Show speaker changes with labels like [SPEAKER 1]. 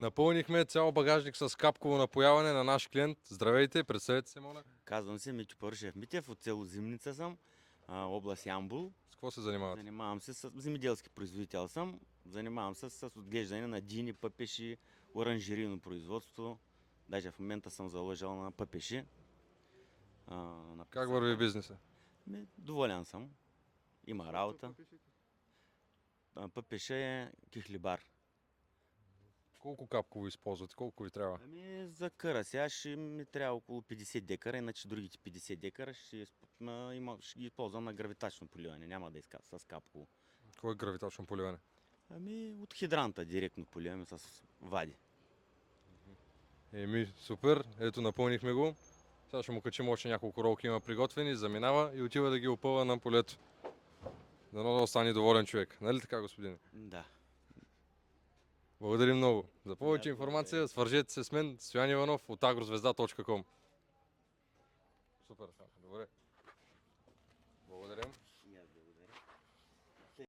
[SPEAKER 1] Напълнихме цял багажник с капково напояване на наш клиент. Здравейте, представете се, моля.
[SPEAKER 2] Казвам се Митю Парушев Митев, от село Зимница съм, област Ямбол.
[SPEAKER 1] С какво се занимавате?
[SPEAKER 2] Занимавам се с земеделски производител съм. Занимавам се с отглеждане на дини, пъпеши, оранжерийно производство. Даже в момента съм заложил на пъпеши.
[SPEAKER 1] Как върви бизнеса?
[SPEAKER 2] Доволен съм. Има работа. Пъпеша е кихлибар.
[SPEAKER 1] Колко капково използвате? Колко ви трябва?
[SPEAKER 2] За къра сега ще ми трябва около 50 декара, иначе другите 50 декара ще ги използвам на гравитачно поливане. Няма да иска с капково.
[SPEAKER 1] Кое е гравитачно поливане?
[SPEAKER 2] От хидранта директно поливаме с вади.
[SPEAKER 1] Супер. Ето, напълнихме го. Сега ще му качим още няколко ролки има приготвени, заминава и отива да ги опъва на полето. Дано да остане доволен човек. Нали така, господине?
[SPEAKER 2] Да.
[SPEAKER 1] Благодарим много. За повече информация свържете се с мен, Стоян Иванов от agrozvezda.com. Супер, добре.